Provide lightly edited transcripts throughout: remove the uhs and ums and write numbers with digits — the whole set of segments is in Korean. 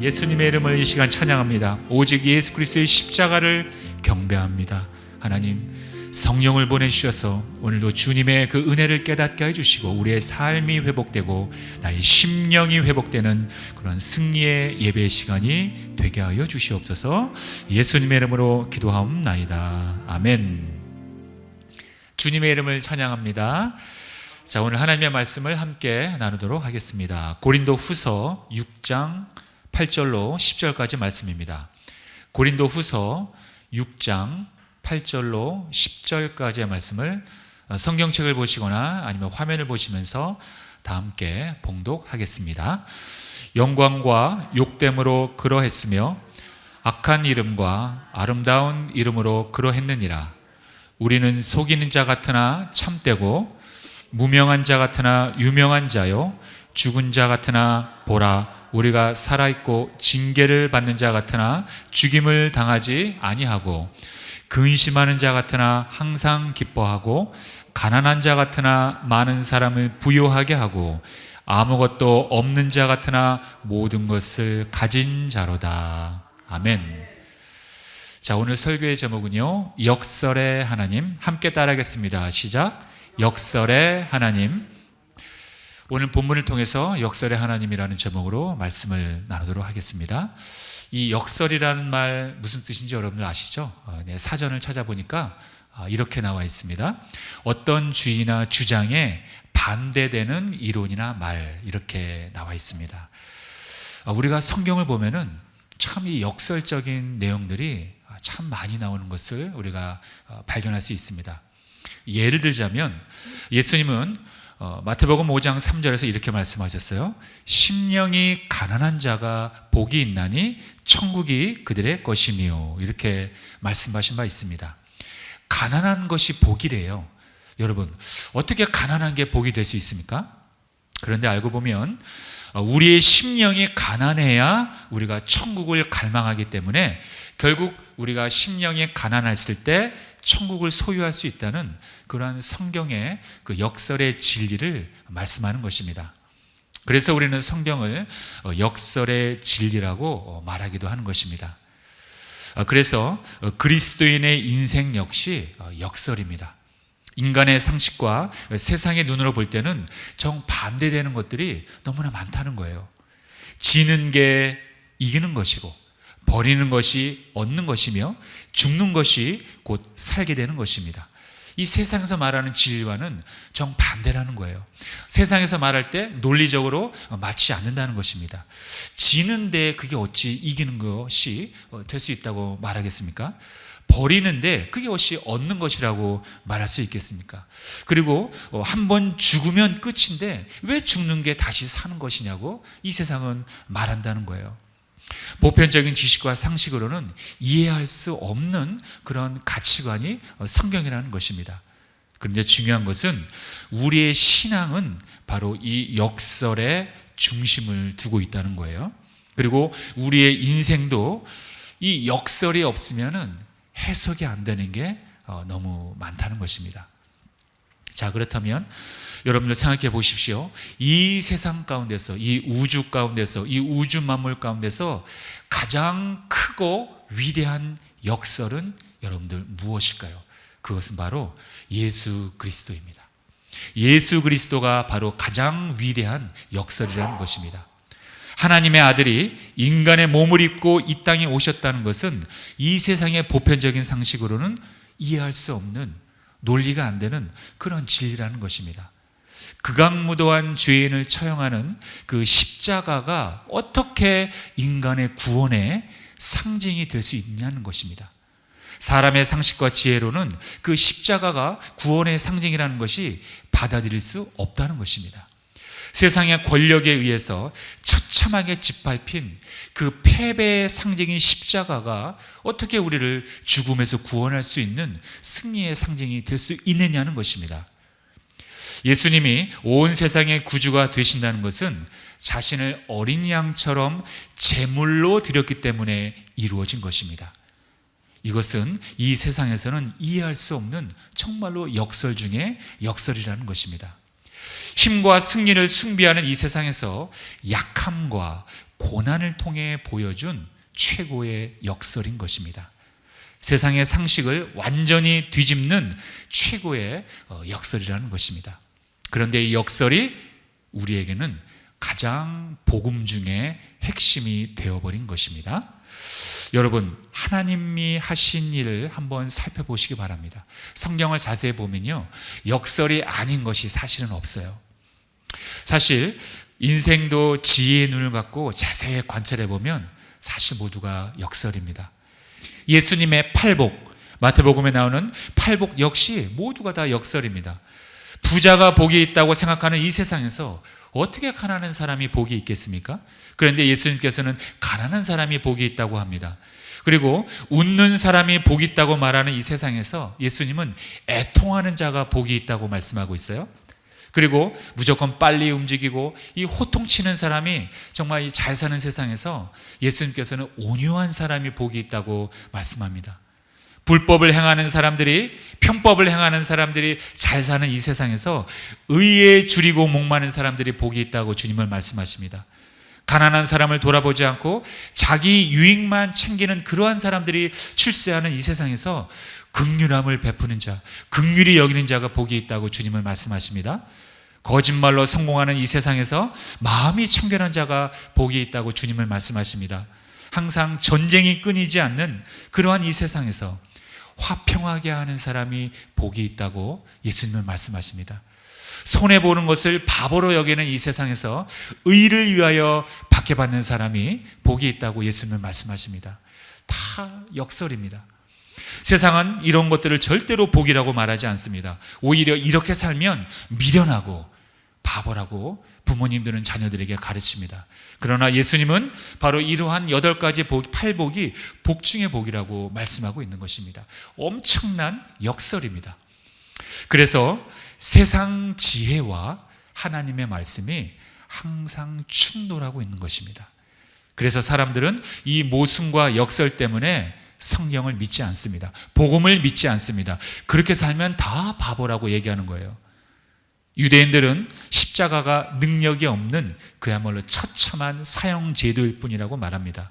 예수님의 이름을 이 시간 찬양합니다. 오직 예수 그리스도의 십자가를 경배합니다. 하나님, 성령을 보내주셔서 오늘도 주님의 그 은혜를 깨닫게 해주시고 우리의 삶이 회복되고 나의 심령이 회복되는 그런 승리의 예배 시간이 되게 하여 주시옵소서. 예수님의 이름으로 기도하옵나이다. 아멘. 주님의 이름을 찬양합니다. 자, 오늘 하나님의 말씀을 함께 나누도록 하겠습니다. 고린도 후서 6장 8절로 10절까지 말씀입니다. 고린도 후서 6장 8절로 10절까지의 말씀을 성경책을 보시거나 아니면 화면을 보시면서 다 함께 봉독하겠습니다. 영광과 욕됨으로 그러했으며 악한 이름과 아름다운 이름으로 그러했느니라. 우리는 속이는 자 같으나 참되고 무명한 자 같으나 유명한 자요 죽은 자 같으나 보라 우리가 살아있고 징계를 받는 자 같으나 죽임을 당하지 아니하고 근심하는 자 같으나 항상 기뻐하고 가난한 자 같으나 많은 사람을 부유하게 하고 아무것도 없는 자 같으나 모든 것을 가진 자로다. 아멘. 자, 오늘 설교의 제목은요, 역설의 하나님. 함께 따라하겠습니다. 시작. 역설의 하나님. 오늘 본문을 통해서 역설의 하나님이라는 제목으로 말씀을 나누도록 하겠습니다. 이 역설이라는 말 무슨 뜻인지 여러분들 아시죠? 사전을 찾아보니까 이렇게 나와 있습니다. 어떤 주의나 주장에 반대되는 이론이나 말, 이렇게 나와 있습니다. 우리가 성경을 보면은 참 이 역설적인 내용들이 참 많이 나오는 것을 우리가 발견할 수 있습니다. 예를 들자면 예수님은 마태복음 5장 3절에서 이렇게 말씀하셨어요. 심령이 가난한 자가 복이 있나니 천국이 그들의 것이며, 이렇게 말씀하신 바 있습니다. 가난한 것이 복이래요. 여러분, 어떻게 가난한 게 복이 될 수 있습니까? 그런데 알고 보면 우리의 심령이 가난해야 우리가 천국을 갈망하기 때문에 결국 우리가 심령이 가난했을 때 천국을 소유할 수 있다는 그러한 성경의 그 역설의 진리를 말씀하는 것입니다. 그래서 우리는 성경을 역설의 진리라고 말하기도 하는 것입니다. 그래서 그리스도인의 인생 역시 역설입니다. 인간의 상식과 세상의 눈으로 볼 때는 정반대되는 것들이 너무나 많다는 거예요. 지는 게 이기는 것이고 버리는 것이 얻는 것이며 죽는 것이 곧 살게 되는 것입니다. 이 세상에서 말하는 진리와는 정반대라는 거예요. 세상에서 말할 때 논리적으로 맞지 않는다는 것입니다. 지는데 그게 어찌 이기는 것이 될 수 있다고 말하겠습니까? 버리는데 그게 어찌 얻는 것이라고 말할 수 있겠습니까? 그리고 한 번 죽으면 끝인데 왜 죽는 게 다시 사는 것이냐고 이 세상은 말한다는 거예요. 보편적인 지식과 상식으로는 이해할 수 없는 그런 가치관이 성경이라는 것입니다. 그런데 중요한 것은 우리의 신앙은 바로 이 역설의 중심을 두고 있다는 거예요. 그리고 우리의 인생도 이 역설이 없으면은 해석이 안 되는 게 너무 많다는 것입니다. 자, 그렇다면 여러분들 생각해 보십시오. 이 세상 가운데서, 이 우주 가운데서, 이 우주 만물 가운데서 가장 크고 위대한 역설은 여러분들 무엇일까요? 그것은 바로 예수 그리스도입니다. 예수 그리스도가 바로 가장 위대한 역설이라는 것입니다. 하나님의 아들이 인간의 몸을 입고 이 땅에 오셨다는 것은 이 세상의 보편적인 상식으로는 이해할 수 없는, 논리가 안 되는 그런 진리라는 것입니다. 극악무도한 죄인을 처형하는 그 십자가가 어떻게 인간의 구원의 상징이 될 수 있냐는 것입니다. 사람의 상식과 지혜로는 그 십자가가 구원의 상징이라는 것이 받아들일 수 없다는 것입니다. 세상의 권력에 의해서 처참하게 짓밟힌 그 패배의 상징인 십자가가 어떻게 우리를 죽음에서 구원할 수 있는 승리의 상징이 될 수 있느냐는 것입니다. 예수님이 온 세상의 구주가 되신다는 것은 자신을 어린 양처럼 제물로 드렸기 때문에 이루어진 것입니다. 이것은 이 세상에서는 이해할 수 없는 정말로 역설 중에 역설이라는 것입니다. 힘과 승리를 숭배하는 이 세상에서 약함과 고난을 통해 보여준 최고의 역설인 것입니다. 세상의 상식을 완전히 뒤집는 최고의 역설이라는 것입니다. 그런데 이 역설이 우리에게는 가장 복음 중에 핵심이 되어버린 것입니다. 여러분, 하나님이 하신 일을 한번 살펴보시기 바랍니다. 성경을 자세히 보면요, 역설이 아닌 것이 사실은 없어요. 사실 인생도 지혜의 눈을 갖고 자세히 관찰해 보면 사실 모두가 역설입니다. 예수님의 팔복, 마태복음에 나오는 팔복 역시 모두가 다 역설입니다. 부자가 복이 있다고 생각하는 이 세상에서 어떻게 가난한 사람이 복이 있겠습니까? 그런데 예수님께서는 가난한 사람이 복이 있다고 합니다. 그리고 웃는 사람이 복이 있다고 말하는 이 세상에서 예수님은 애통하는 자가 복이 있다고 말씀하고 있어요. 그리고 무조건 빨리 움직이고 이 호통치는 사람이 정말 이 잘 사는 세상에서 예수님께서는 온유한 사람이 복이 있다고 말씀합니다. 불법을 행하는 사람들이, 편법을 행하는 사람들이 잘 사는 이 세상에서 의에 줄이고 목마른 사람들이 복이 있다고 주님을 말씀하십니다. 가난한 사람을 돌아보지 않고 자기 유익만 챙기는 그러한 사람들이 출세하는 이 세상에서 긍휼함을 베푸는 자, 긍휼히 여기는 자가 복이 있다고 주님을 말씀하십니다. 거짓말로 성공하는 이 세상에서 마음이 청결한 자가 복이 있다고 주님을 말씀하십니다. 항상 전쟁이 끊이지 않는 그러한 이 세상에서 화평하게 하는 사람이 복이 있다고 예수님은 말씀하십니다. 손해보는 것을 바보로 여기는 이 세상에서 의를 위하여 박해받는 사람이 복이 있다고 예수님은 말씀하십니다. 다 역설입니다. 세상은 이런 것들을 절대로 복이라고 말하지 않습니다. 오히려 이렇게 살면 미련하고 바보라고 부모님들은 자녀들에게 가르칩니다. 그러나 예수님은 바로 이러한 8가지 복, 8복이 복 중의 복이라고 말씀하고 있는 것입니다. 엄청난 역설입니다. 그래서 세상 지혜와 하나님의 말씀이 항상 충돌하고 있는 것입니다. 그래서 사람들은 이 모순과 역설 때문에 성경을 믿지 않습니다. 복음을 믿지 않습니다. 그렇게 살면 다 바보라고 얘기하는 거예요. 유대인들은 십자가가 능력이 없는 그야말로 처참한 사형 제도일 뿐이라고 말합니다.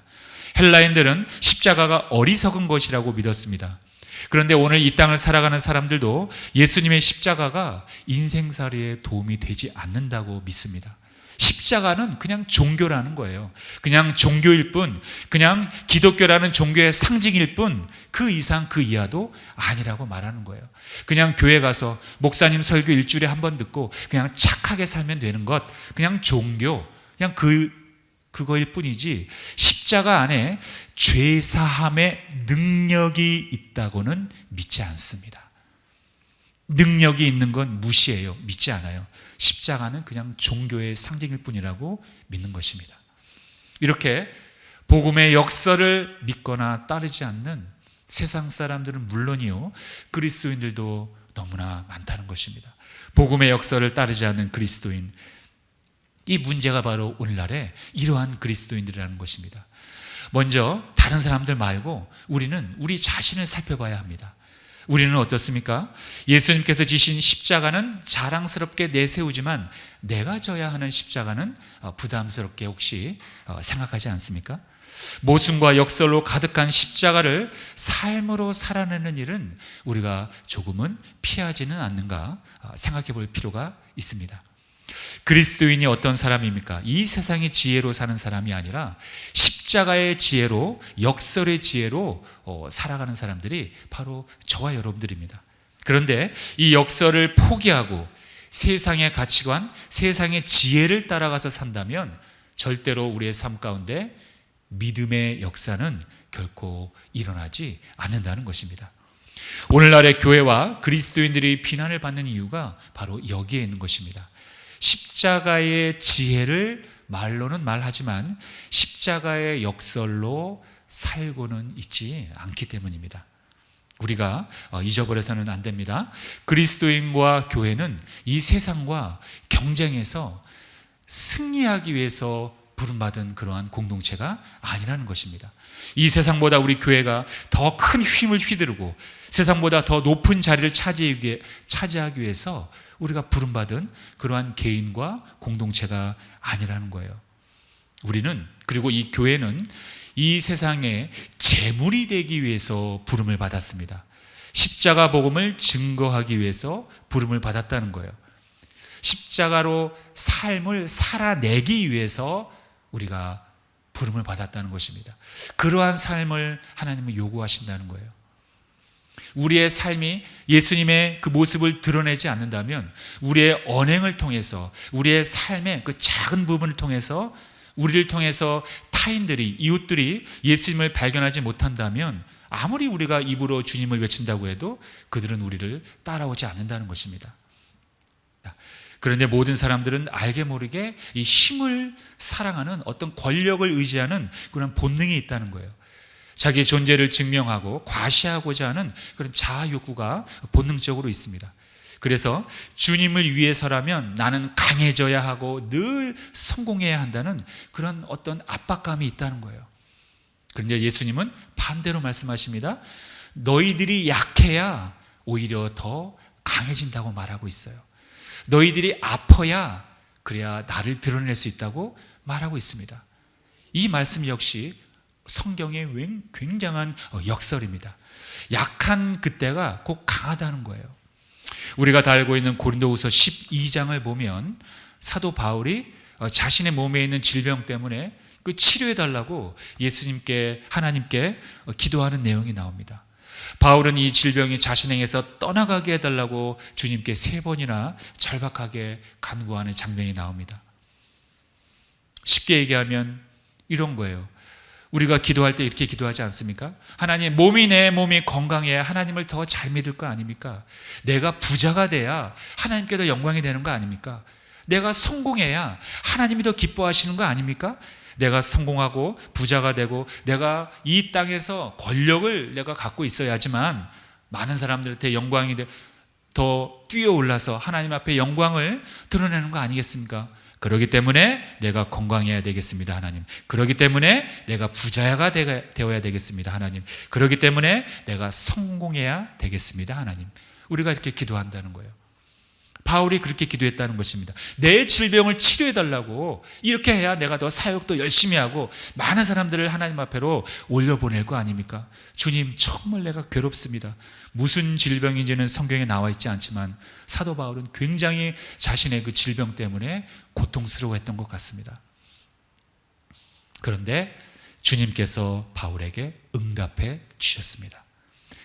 헬라인들은 십자가가 어리석은 것이라고 믿었습니다. 그런데 오늘 이 땅을 살아가는 사람들도 예수님의 십자가가 인생살이에 도움이 되지 않는다고 믿습니다. 십자가는 그냥 종교라는 거예요. 그냥 종교일 뿐, 그냥 기독교라는 종교의 상징일 뿐, 그 이상 그 이하도 아니라고 말하는 거예요. 그냥 교회 가서 목사님 설교 일주일에 한 번 듣고 그냥 착하게 살면 되는 것, 그냥 종교, 그냥 그거일 뿐이지 십자가 안에 죄사함의 능력이 있다고는 믿지 않습니다. 능력이 있는 건 무시해요. 믿지 않아요. 십자가는 그냥 종교의 상징일 뿐이라고 믿는 것입니다. 이렇게 복음의 역설을 믿거나 따르지 않는 세상 사람들은 물론이요, 그리스도인들도 너무나 많다는 것입니다. 복음의 역설을 따르지 않는 그리스도인, 이 문제가 바로 오늘날의 이러한 그리스도인들이라는 것입니다. 먼저 다른 사람들 말고 우리는 우리 자신을 살펴봐야 합니다. 우리는 어떻습니까? 예수님께서 지신 십자가는 자랑스럽게 내세우지만 내가 져야 하는 십자가는 부담스럽게 혹시 생각하지 않습니까? 모순과 역설로 가득한 십자가를 삶으로 살아내는 일은 우리가 조금은 피하지는 않는가 생각해 볼 필요가 있습니다. 그리스도인이 어떤 사람입니까? 이 세상의 지혜로 사는 사람이 아니라 십자가의 지혜로, 역설의 지혜로 살아가는 사람들이 바로 저와 여러분들입니다. 그런데 이 역설을 포기하고 세상의 가치관, 세상의 지혜를 따라가서 산다면 절대로 우리의 삶 가운데 믿음의 역사는 결코 일어나지 않는다는 것입니다. 오늘날의 교회와 그리스도인들이 비난을 받는 이유가 바로 여기에 있는 것입니다. 십자가의 지혜를 말로는 말하지만 십자가의 역설로 살고는 있지 않기 때문입니다. 우리가 잊어버려서는 안 됩니다. 그리스도인과 교회는 이 세상과 경쟁해서 승리하기 위해서 부름받은 그러한 공동체가 아니라는 것입니다. 이 세상보다 우리 교회가 더 큰 힘을 휘두르고 세상보다 더 높은 자리를 차지하기 위해서 우리가 부름받은 그러한 개인과 공동체가 아니라는 거예요. 우리는, 그리고 이 교회는 이 세상에 제물이 되기 위해서 부름을 받았습니다. 십자가 복음을 증거하기 위해서 부름을 받았다는 거예요. 십자가로 삶을 살아내기 위해서 우리가 부름을 받았다는 것입니다. 그러한 삶을 하나님은 요구하신다는 거예요. 우리의 삶이 예수님의 그 모습을 드러내지 않는다면, 우리의 언행을 통해서, 우리의 삶의 그 작은 부분을 통해서, 우리를 통해서 타인들이, 이웃들이 예수님을 발견하지 못한다면, 아무리 우리가 입으로 주님을 외친다고 해도 그들은 우리를 따라오지 않는다는 것입니다. 그런데 모든 사람들은 알게 모르게 이 힘을 사랑하는, 어떤 권력을 의지하는 그런 본능이 있다는 거예요. 자기의 존재를 증명하고 과시하고자 하는 그런 자아 욕구가 본능적으로 있습니다. 그래서 주님을 위해서라면 나는 강해져야 하고 늘 성공해야 한다는 그런 어떤 압박감이 있다는 거예요. 그런데 예수님은 반대로 말씀하십니다. 너희들이 약해야 오히려 더 강해진다고 말하고 있어요. 너희들이 아파야 그래야 나를 드러낼 수 있다고 말하고 있습니다. 이 말씀 역시 성경의 굉장한 역설입니다. 약한 그때가 꼭 강하다는 거예요. 우리가 다 알고 있는 고린도후서 12장을 보면 사도 바울이 자신의 몸에 있는 질병 때문에 그 치료해달라고 예수님께, 하나님께 기도하는 내용이 나옵니다. 바울은 이 질병이 자신에게서 떠나가게 해달라고 주님께 3번이나 절박하게 간구하는 장면이 나옵니다. 쉽게 얘기하면 이런 거예요. 우리가 기도할 때 이렇게 기도하지 않습니까? 하나님, 내 몸이 건강해야 하나님을 더 잘 믿을 거 아닙니까? 내가 부자가 돼야 하나님께 더 영광이 되는 거 아닙니까? 내가 성공해야 하나님이 더 기뻐하시는 거 아닙니까? 내가 성공하고 부자가 되고 내가 이 땅에서 권력을 내가 갖고 있어야지만 많은 사람들한테 영광이 더 뛰어올라서 하나님 앞에 영광을 드러내는 거 아니겠습니까? 그렇기 때문에 내가 건강해야 되겠습니다, 하나님. 그렇기 때문에 내가 부자가 되어야 되겠습니다, 하나님. 그렇기 때문에 내가 성공해야 되겠습니다, 하나님. 우리가 이렇게 기도한다는 거예요. 바울이 그렇게 기도했다는 것입니다. 내 질병을 치료해달라고. 이렇게 해야 내가 더 사역도 열심히 하고 많은 사람들을 하나님 앞으로 올려보낼 거 아닙니까? 주님, 정말 내가 괴롭습니다. 무슨 질병인지는 성경에 나와 있지 않지만 사도 바울은 굉장히 자신의 그 질병 때문에 고통스러워했던 것 같습니다. 그런데 주님께서 바울에게 응답해 주셨습니다.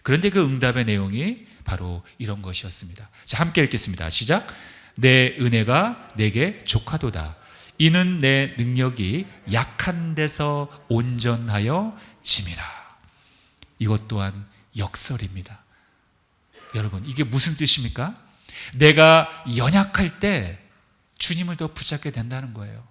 그런데 그 응답의 내용이 바로 이런 것이었습니다. 자, 함께 읽겠습니다. 시작. 내 은혜가 내게 족하도다. 이는 내 능력이 약한 데서 온전하여 짐이라. 이것 또한 역설입니다. 여러분, 이게 무슨 뜻입니까? 내가 연약할 때 주님을 더 붙잡게 된다는 거예요.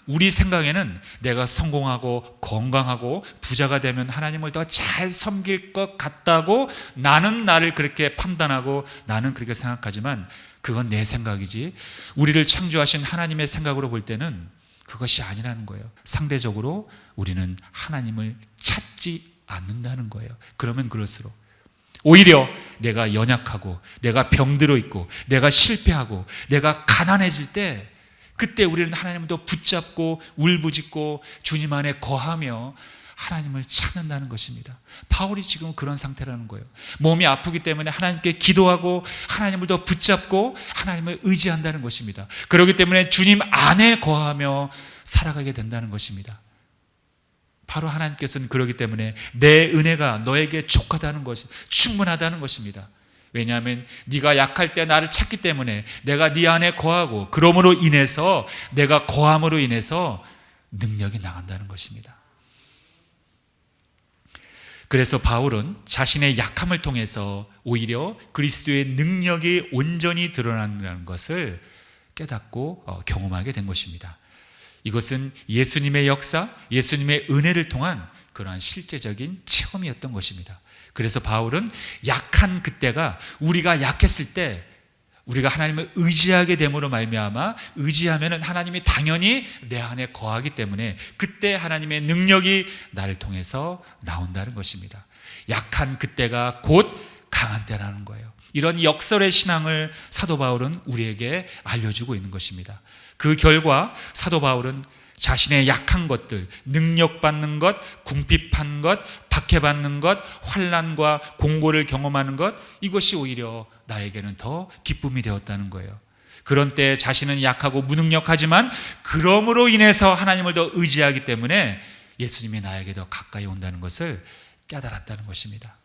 우리 생각에는 내가 성공하고 건강하고 부자가 되면 하나님을 더 잘 섬길 것 같다고 나를 그렇게 판단하고 나는 그렇게 생각하지만 그건 내 생각이지, 우리를 창조하신 하나님의 생각으로 볼 때는 그것이 아니라는 거예요. 상대적으로 우리는 하나님을 찾지 않는다는 거예요. 그러면 그럴수록 오히려 내가 연약하고 내가 병들어 있고 내가 실패하고 내가 가난해질 때, 그때 우리는 하나님을 더 붙잡고 울부짖고 주님 안에 거하며 하나님을 찾는다는 것입니다. 바울이 지금 그런 상태라는 거예요. 몸이 아프기 때문에 하나님께 기도하고 하나님을 더 붙잡고 하나님을 의지한다는 것입니다. 그렇기 때문에 주님 안에 거하며 살아가게 된다는 것입니다. 바로 하나님께서는 그렇기 때문에 내 은혜가 너에게 족하다는 것이, 충분하다는 것입니다. 왜냐하면 네가 약할 때 나를 찾기 때문에 내가 네 안에 거하고, 그러므로 인해서 내가 거함으로 인해서 능력이 나간다는 것입니다. 그래서 바울은 자신의 약함을 통해서 오히려 그리스도의 능력이 온전히 드러난다는 것을 깨닫고 경험하게 된 것입니다. 이것은 예수님의 역사, 예수님의 은혜를 통한 그러한 실제적인 체험이었던 것입니다. 그래서 바울은 약한 그때가, 우리가 약했을 때 우리가 하나님을 의지하게 됨으로 말미암아, 의지하면은 하나님이 당연히 내 안에 거하기 때문에 그때 하나님의 능력이 나를 통해서 나온다는 것입니다. 약한 그때가 곧 강한 때라는 거예요. 이런 역설의 신앙을 사도 바울은 우리에게 알려주고 있는 것입니다. 그 결과 사도 바울은 자신의 약한 것들, 능력받는 것, 궁핍한 것, 박해받는 것, 환난과 공고를 경험하는 것, 이것이 오히려 나에게는 더 기쁨이 되었다는 거예요. 그런 때 자신은 약하고 무능력하지만 그러므로 인해서 하나님을 더 의지하기 때문에 예수님이 나에게 더 가까이 온다는 것을 깨달았다는 것입니다.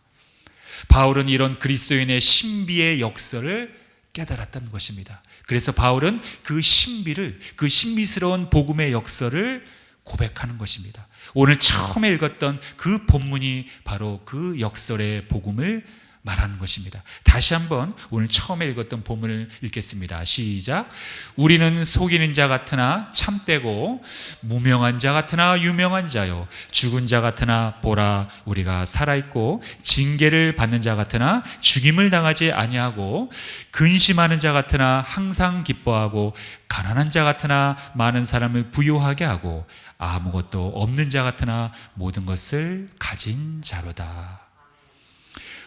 바울은 이런 그리스도인의 신비의 역설을 깨달았다는 것입니다. 그래서 바울은 그 신비를, 그 신비스러운 복음의 역설을 고백하는 것입니다. 오늘 처음에 읽었던 그 본문이 바로 그 역설의 복음을 말하는 것입니다. 다시 한번 오늘 처음에 읽었던 본문을 읽겠습니다. 시작. 우리는 속이는 자 같으나 참되고 무명한 자 같으나 유명한 자요, 죽은 자 같으나 보라 우리가 살아있고, 징계를 받는 자 같으나 죽임을 당하지 아니하고, 근심하는 자 같으나 항상 기뻐하고, 가난한 자 같으나 많은 사람을 부유하게 하고, 아무것도 없는 자 같으나 모든 것을 가진 자로다.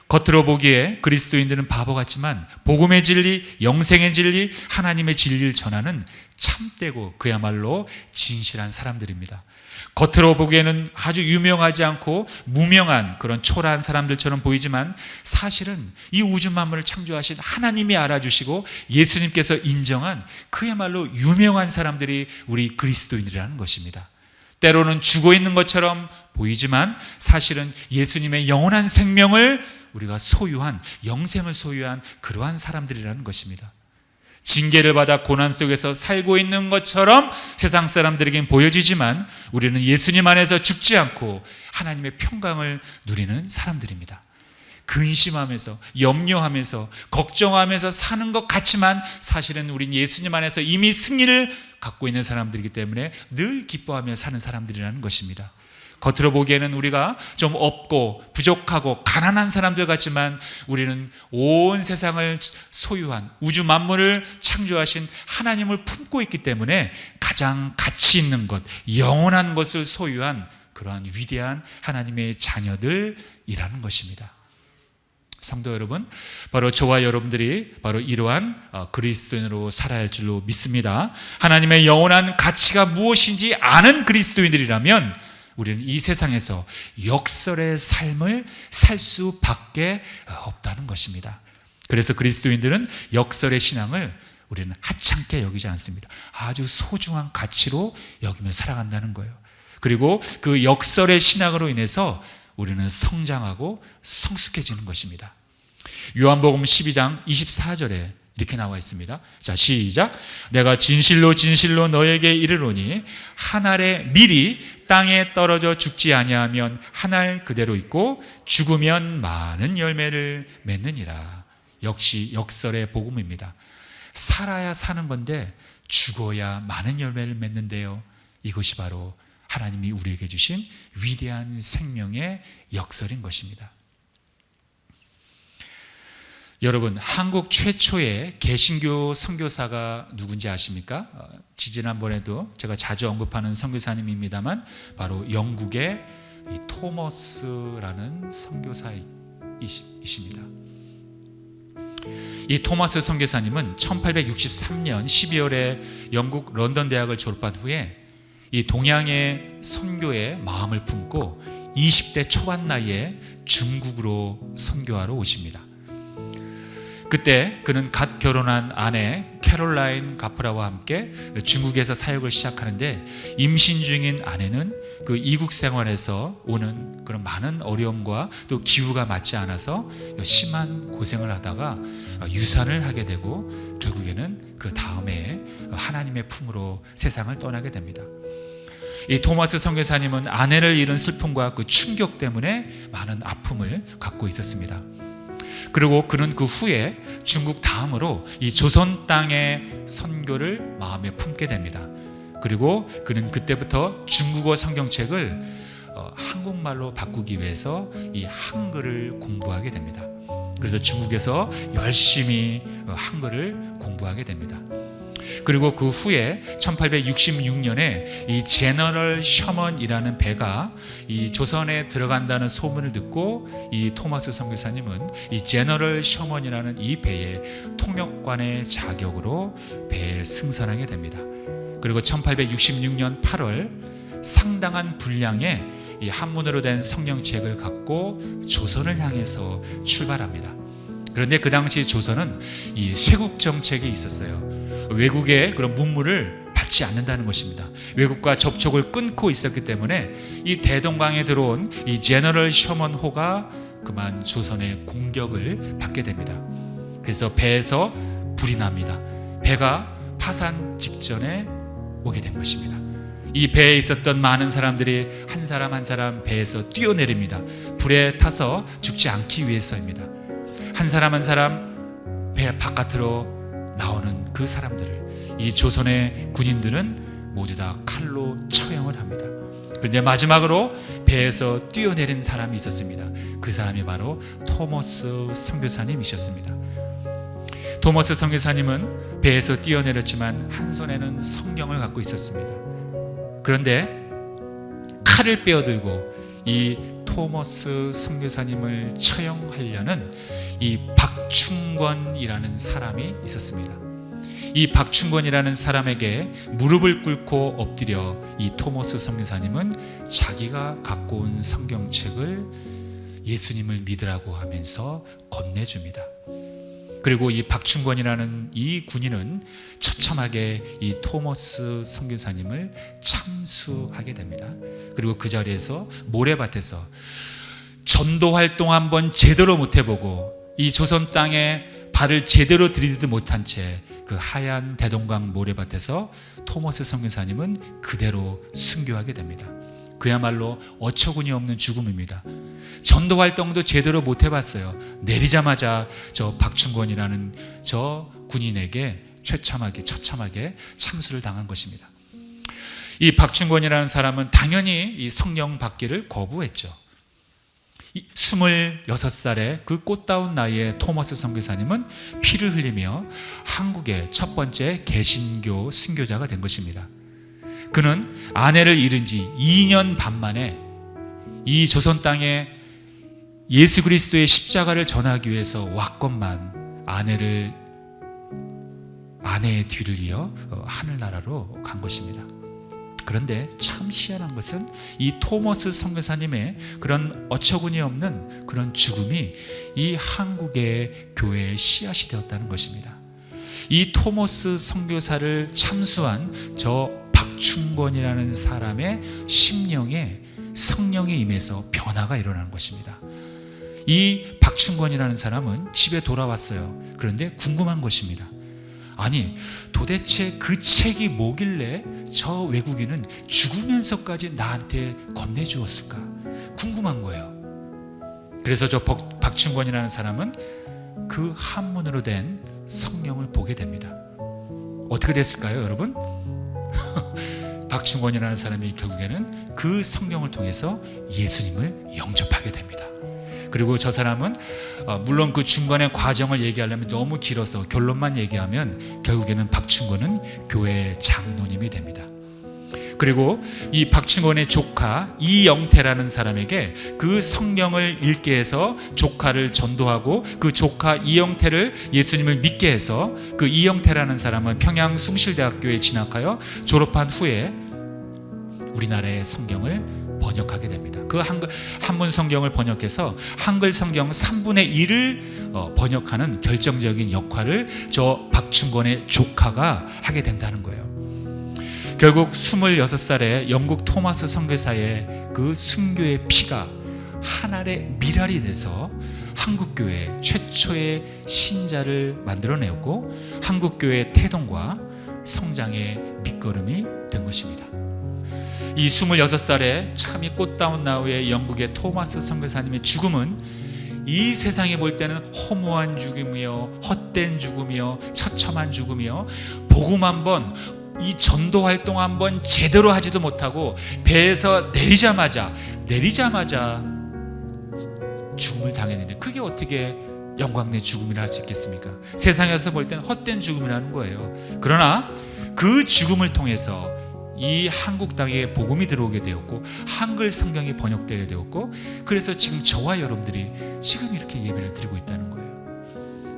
겉으로 보기에 그리스도인들은 바보 같지만 복음의 진리, 영생의 진리, 하나님의 진리를 전하는 참되고 그야말로 진실한 사람들입니다. 겉으로 보기에는 아주 유명하지 않고 무명한 그런 초라한 사람들처럼 보이지만 사실은 이 우주 만물을 창조하신 하나님이 알아주시고 예수님께서 인정한 그야말로 유명한 사람들이 우리 그리스도인이라는 것입니다. 때로는 죽어 있는 것처럼 보이지만 사실은 예수님의 영원한 생명을 우리가 소유한, 영생을 소유한 그러한 사람들이라는 것입니다. 징계를 받아 고난 속에서 살고 있는 것처럼 세상 사람들에겐 보여지지만 우리는 예수님 안에서 죽지 않고 하나님의 평강을 누리는 사람들입니다. 근심하면서 염려하면서 걱정하면서 사는 것 같지만 사실은 우린 예수님 안에서 이미 승리를 갖고 있는 사람들이기 때문에 늘 기뻐하며 사는 사람들이라는 것입니다. 겉으로 보기에는 우리가 좀 없고 부족하고 가난한 사람들 같지만 우리는 온 세상을 소유한, 우주 만물을 창조하신 하나님을 품고 있기 때문에 가장 가치 있는 것, 영원한 것을 소유한 그러한 위대한 하나님의 자녀들이라는 것입니다. 성도 여러분, 바로 저와 여러분들이 바로 이러한 그리스도인으로 살아야 할 줄로 믿습니다. 하나님의 영원한 가치가 무엇인지 아는 그리스도인들이라면 우리는 이 세상에서 역설의 삶을 살 수밖에 없다는 것입니다. 그래서 그리스도인들은 역설의 신앙을 우리는 하찮게 여기지 않습니다. 아주 소중한 가치로 여기며 살아간다는 거예요. 그리고 그 역설의 신앙으로 인해서 우리는 성장하고 성숙해지는 것입니다. 요한복음 12장 24절에 이렇게 나와 있습니다. 자, 시작. 내가 진실로 진실로 너에게 이르노니 한 알의 밀이 땅에 떨어져 죽지 아니하면 한 알 그대로 있고 죽으면 많은 열매를 맺느니라. 역시 역설의 복음입니다. 살아야 사는 건데 죽어야 많은 열매를 맺는데요. 이것이 바로 하나님이 우리에게 주신 위대한 생명의 역설인 것입니다. 여러분, 한국 최초의 개신교 선교사가 누군지 아십니까? 지지난번에도 제가 자주 언급하는 선교사님입니다만 바로 영국의 토머스라는 선교사이십니다. 이 토마스 선교사님은 1863년 12월에 영국 런던 대학을 졸업한 후에 이 동양의 선교에 마음을 품고 20대 초반 나이에 중국으로 선교하러 오십니다. 그때 그는 갓 결혼한 아내 캐롤라인 가프라와 함께 중국에서 사역을 시작하는데 임신 중인 아내는 그 이국 생활에서 오는 그런 많은 어려움과 또 기후가 맞지 않아서 심한 고생을 하다가 유산을 하게 되고 결국에는 그 다음에 하나님의 품으로 세상을 떠나게 됩니다. 이 토마스 선교사님은 아내를 잃은 슬픔과 그 충격 때문에 많은 아픔을 갖고 있었습니다. 그리고 그는 그 후에 중국 다음으로 이 조선 땅의 선교를 마음에 품게 됩니다. 그리고 그는 그때부터 중국어 성경책을 한국말로 바꾸기 위해서 이 한글을 공부하게 됩니다. 그래서 중국에서 열심히 한글을 공부하게 됩니다. 그리고 그 후에 1866년에 이 제너럴 셔먼이라는 배가 이 조선에 들어간다는 소문을 듣고 이 토마스 선교사님은 이 제너럴 셔먼이라는 이 배의 통역관의 자격으로 배에 승선하게 됩니다. 그리고 1866년 8월 상당한 분량의 이 한문으로 된 성경책을 갖고 조선을 향해서 출발합니다. 그런데 그 당시 조선은 이 쇄국 정책이 있었어요. 외국의 그런 문물을 받지 않는다는 것입니다. 외국과 접촉을 끊고 있었기 때문에 이 대동강에 들어온 이 제너럴 셔먼호가 그만 조선의 공격을 받게 됩니다. 그래서 배에서 불이 납니다. 배가 파산 직전에 오게 된 것입니다. 이 배에 있었던 많은 사람들이 한 사람 한 사람 배에서 뛰어내립니다. 불에 타서 죽지 않기 위해서입니다. 한 사람 한 사람 배 바깥으로 나오는 그 사람들을 이 조선의 군인들은 모두 다 칼로 처형을 합니다. 그런데 마지막으로 배에서 뛰어내린 사람이 있었습니다. 그 사람이 바로 토머스 선교사님이셨습니다. 토머스 선교사님은 배에서 뛰어내렸지만 한 손에는 성경을 갖고 있었습니다. 그런데 칼을 빼어들고 이 토머스 선교사님을 처형하려는 이 박충권이라는 사람이 있었습니다. 이 박충권이라는 사람에게 무릎을 꿇고 엎드려 이 토머스 선교사님은 자기가 갖고 온 성경책을 예수님을 믿으라고 하면서 건네줍니다. 그리고 이 박충권이라는 이 군인은 처참하게 이 토머스 선교사님을 참수하게 됩니다. 그리고 그 자리에서 모래밭에서 전도 활동 한번 제대로 못 해보고 이 조선 땅에 발을 제대로 들이지도 못한 채 그 하얀 대동강 모래밭에서 토머스 선교사님은 그대로 순교하게 됩니다. 그야말로 어처구니 없는 죽음입니다. 전도 활동도 제대로 못 해봤어요. 내리자마자 저 박충권이라는 저 군인에게 처참하게 참수를 당한 것입니다. 이 박충권이라는 사람은 당연히 이 성령 받기를 거부했죠. 26살의 그 꽃다운 나이에 토머스 선교사님은 피를 흘리며 한국의 첫 번째 개신교 순교자가 된 것입니다. 그는 아내를 잃은 지 2년 반 만에 이 조선 땅에 예수 그리스도의 십자가를 전하기 위해서 왔건만 아내의 뒤를 이어 하늘나라로 간 것입니다. 그런데 참 희한한 것은 이 토머스 선교사님의 그런 어처구니 없는 그런 죽음이 이 한국의 교회의 씨앗이 되었다는 것입니다. 이 토머스 선교사를 참수한 저 박충권이라는 사람의 심령에 성령이 임해서 변화가 일어나는 것입니다. 이 박충권이라는 사람은 집에 돌아왔어요. 그런데 궁금한 것입니다. 아니, 도대체 그 책이 뭐길래 저 외국인은 죽으면서까지 나한테 건네주었을까? 궁금한 거예요. 그래서 저 박충권이라는 사람은 그 한문으로 된 성경을 보게 됩니다. 어떻게 됐을까요, 여러분? 박충권이라는 사람이 결국에는 그 성경을 통해서 예수님을 영접하게 됩니다. 그리고 저 사람은 물론 그 중간의 과정을 얘기하려면 너무 길어서 결론만 얘기하면 결국에는 박충권은 교회의 장로님이 됩니다. 그리고 이 박충권의 조카 이영태라는 사람에게 그 성경을 읽게 해서 조카를 전도하고 그 조카 이영태를 예수님을 믿게 해서 그 이영태라는 사람은 평양 숭실대학교에 진학하여 졸업한 후에 우리나라의 성경을 번역하게 됩니다. 그 한문 성경을 번역해서 한글 성경 3분의 1을 번역하는 결정적인 역할을 저 박충권의 조카가 하게 된다는 거예요. 결국 26살의 영국 토마스 선교사의 그 순교의 피가 한 알의 밀알이 돼서 한국교회 최초의 신자를 만들어내었고 한국교회의 태동과 성장의 밑거름이 된 것입니다. 이 26살의 참이 꽃다운 나우의 영국의 토마스 선교사님의 죽음은 이 세상에 볼 때는 허무한 죽음이요, 헛된 죽음이요, 처참한 죽음이요, 복음 한번 이 전도 활동 한번 제대로 하지도 못하고 배에서 내리자마자 죽음을 당했는데 그게 어떻게 영광 내 죽음이라 할 수 있겠습니까? 세상에서 볼 때는 헛된 죽음이라는 거예요. 그러나 그 죽음을 통해서 이 한국 땅에 복음이 들어오게 되었고 한글 성경이 번역되게 되었고, 그래서 지금 저와 여러분들이 지금 이렇게 예배를 드리고 있다는 거예요.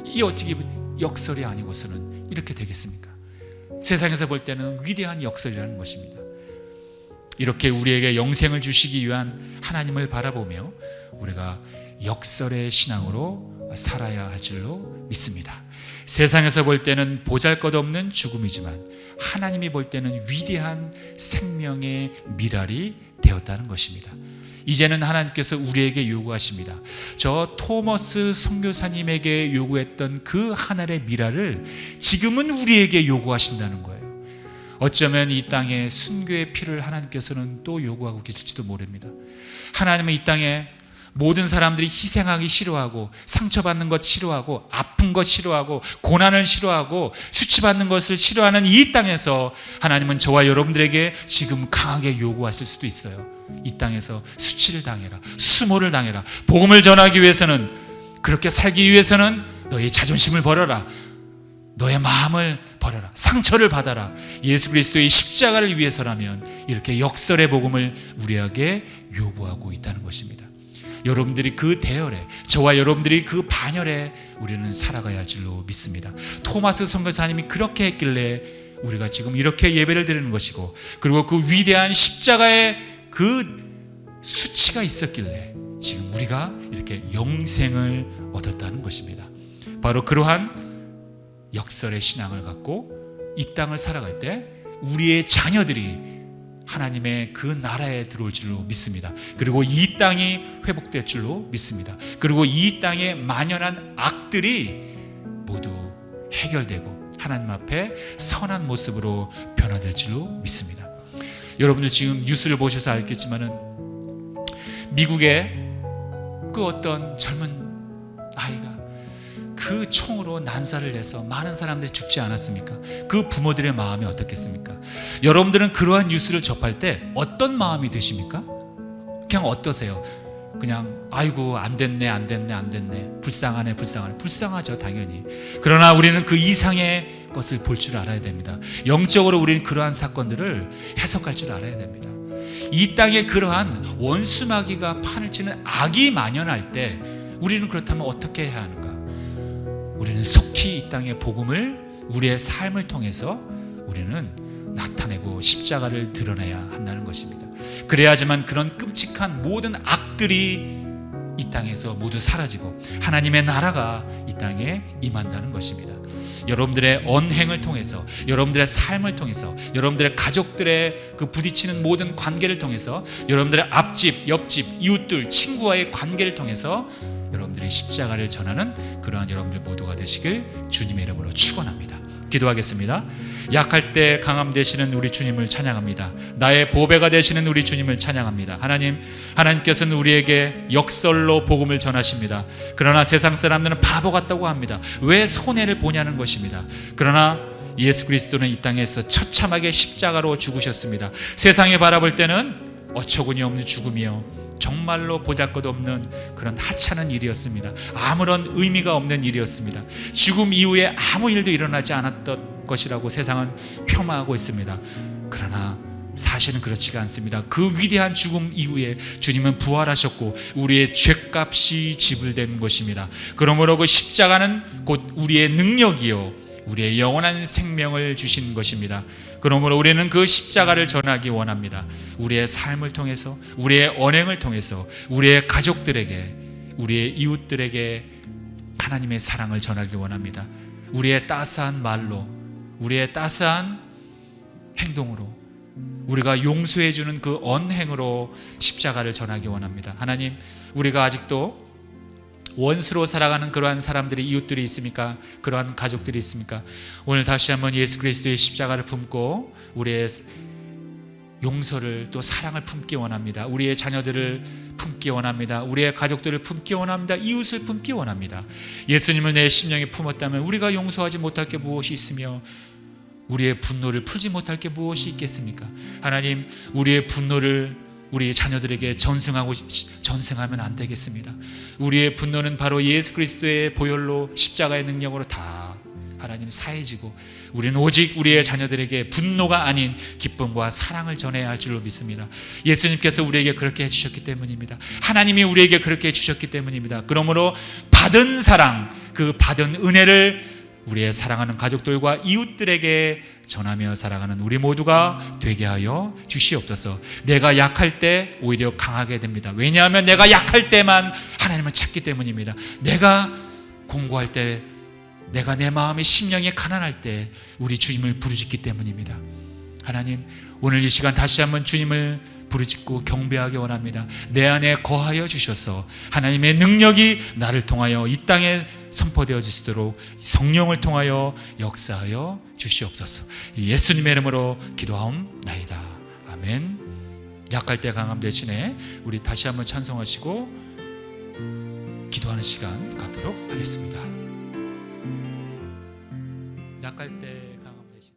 이 어떻게 역설이 아니고서는 이렇게 되겠습니까? 세상에서 볼 때는 위대한 역설이라는 것입니다. 이렇게 우리에게 영생을 주시기 위한 하나님을 바라보며 우리가 역설의 신앙으로 살아야 할 줄로 믿습니다. 세상에서 볼 때는 보잘것없는 죽음이지만 하나님이 볼 때는 위대한 생명의 미랄이 되었다는 것입니다. 이제는 하나님께서 우리에게 요구하십니다. 저 토머스 선교사님에게 요구했던 그 하늘의 미랄을 지금은 우리에게 요구하신다는 거예요. 어쩌면 이 땅에 순교의 피를 하나님께서는 또 요구하고 계실지도 모릅니다. 하나님은 이 땅에 모든 사람들이 희생하기 싫어하고 상처받는 것 싫어하고 아픈 것 싫어하고 고난을 싫어하고 수치받는 것을 싫어하는 이 땅에서 하나님은 저와 여러분들에게 지금 강하게 요구하실 수도 있어요. 이 땅에서 수치를 당해라, 수모를 당해라. 복음을 전하기 위해서는, 그렇게 살기 위해서는 너의 자존심을 버려라, 너의 마음을 버려라, 상처를 받아라. 예수 그리스도의 십자가를 위해서라면 이렇게 역설의 복음을 우리에게 요구하고 있다는 것입니다. 여러분들이 그 대열에, 저와 여러분들이 그 반열에 우리는 살아가야 할 줄로 믿습니다. 토마스 선교사님이 그렇게 했길래 우리가 지금 이렇게 예배를 드리는 것이고, 그리고 그 위대한 십자가의 그 수치가 있었길래 지금 우리가 이렇게 영생을 얻었다는 것입니다. 바로 그러한 역설의 신앙을 갖고 이 땅을 살아갈 때 우리의 자녀들이 하나님의 그 나라에 들어올 줄로 믿습니다. 그리고 이 땅이 회복될 줄로 믿습니다. 그리고 이 땅에 만연한 악들이 모두 해결되고 하나님 앞에 선한 모습으로 변화될 줄로 믿습니다. 여러분들 지금 뉴스를 보셔서 알겠지만은 미국의 그 어떤 젊은 아이가 그 총으로 난사를 해서 많은 사람들이 죽지 않았습니까? 그 부모들의 마음이 어떻겠습니까? 여러분들은 그러한 뉴스를 접할 때 어떤 마음이 드십니까? 그냥 어떠세요? 그냥 아이고 안 됐네 불쌍하죠 당연히. 그러나 우리는 그 이상의 것을 볼 줄 알아야 됩니다. 영적으로 우리는 그러한 사건들을 해석할 줄 알아야 됩니다. 이 땅에 그러한 원수마귀가 판을 치는 악이 만연할 때 우리는 그렇다면 어떻게 해야 하는가? 우리는 속히 이 땅의 복음을 우리의 삶을 통해서 우리는 나타내고 십자가를 드러내야 한다는 것입니다. 그래야지만 그런 끔찍한 모든 악들이 이 땅에서 모두 사라지고 하나님의 나라가 이 땅에 임한다는 것입니다. 여러분들의 언행을 통해서, 여러분들의 삶을 통해서, 여러분들의 가족들의 그 부딪히는 모든 관계를 통해서, 여러분들의 앞집, 옆집, 이웃들, 친구와의 관계를 통해서 여러분들이 십자가를 전하는 그러한 여러분들 모두가 되시길 주님의 이름으로 축원합니다. 기도하겠습니다. 약할 때 강함 되시는 우리 주님을 찬양합니다. 나의 보배가 되시는 우리 주님을 찬양합니다. 하나님께서는 우리에게 역설로 복음을 전하십니다. 그러나 세상 사람들은 바보 같다고 합니다. 왜 손해를 보냐는 것입니다. 그러나 예수 그리스도는 이 땅에서 처참하게 십자가로 죽으셨습니다. 세상에 바라볼 때는 어처구니 없는 죽음이요, 정말로 보잘것없는 그런 하찮은 일이었습니다. 아무런 의미가 없는 일이었습니다. 죽음 이후에 아무 일도 일어나지 않았던 것이라고 세상은 폄하하고 있습니다. 그러나 사실은 그렇지가 않습니다. 그 위대한 죽음 이후에 주님은 부활하셨고 우리의 죄값이 지불된 것입니다. 그러므로 그 십자가는 곧 우리의 능력이요 우리의 영원한 생명을 주신 것입니다. 그러므로 우리는 그 십자가를 전하기 원합니다. 우리의 삶을 통해서, 우리의 언행을 통해서, 우리의 가족들에게, 우리의 이웃들에게 하나님의 사랑을 전하기 원합니다. 우리의 따스한 말로, 우리의 따스한 행동으로, 우리가 용서해 주는 그 언행으로 십자가를 전하기 원합니다. 하나님, 우리가 아직도 원수로 살아가는 그러한 사람들이, 이웃들이 있습니까? 그러한 가족들이 있습니까? 오늘 다시 한번 예수 그리스도의 십자가를 품고 우리의 용서를 또 사랑을 품기 원합니다. 우리의 자녀들을 품기 원합니다. 우리의 가족들을 품기 원합니다. 이웃을 품기 원합니다. 예수님을 내 심령에 품었다면 우리가 용서하지 못할 게 무엇이 있으며 우리의 분노를 풀지 못할 게 무엇이 있겠습니까? 하나님, 우리의 분노를, 우리 자녀들에게 전승하면 안 되겠습니다. 우리의 분노는 바로 예수 그리스도의 보혈로 십자가의 능력으로 다 하나님 사해지고 우리는 오직 우리의 자녀들에게 분노가 아닌 기쁨과 사랑을 전해야 할 줄로 믿습니다. 예수님께서 우리에게 그렇게 해주셨기 때문입니다. 하나님이 우리에게 그렇게 해주셨기 때문입니다. 그러므로 받은 사랑, 그 받은 은혜를 우리의 사랑하는 가족들과 이웃들에게 전하며 살아가는 우리 모두가 되게 하여 주시옵소서. 내가 약할 때 오히려 강하게 됩니다. 왜냐하면 내가 약할 때만 하나님을 찾기 때문입니다. 내가 공고할 때, 내가 내 마음이 심령이 가난할 때 우리 주님을 부르짖기 때문입니다. 하나님, 오늘 이 시간 다시 한번 주님을 부르짖고 경배하기 원합니다. 내 안에 거하여 주셔서 하나님의 능력이 나를 통하여 이 땅에 선포되어지도록 성령을 통하여 역사하여 주시옵소서. 예수님의 이름으로 기도하옵나이다. 아멘. 약할 때 강함 대신에 우리 다시 한번 찬송하시고 기도하는 시간 갖도록 하겠습니다.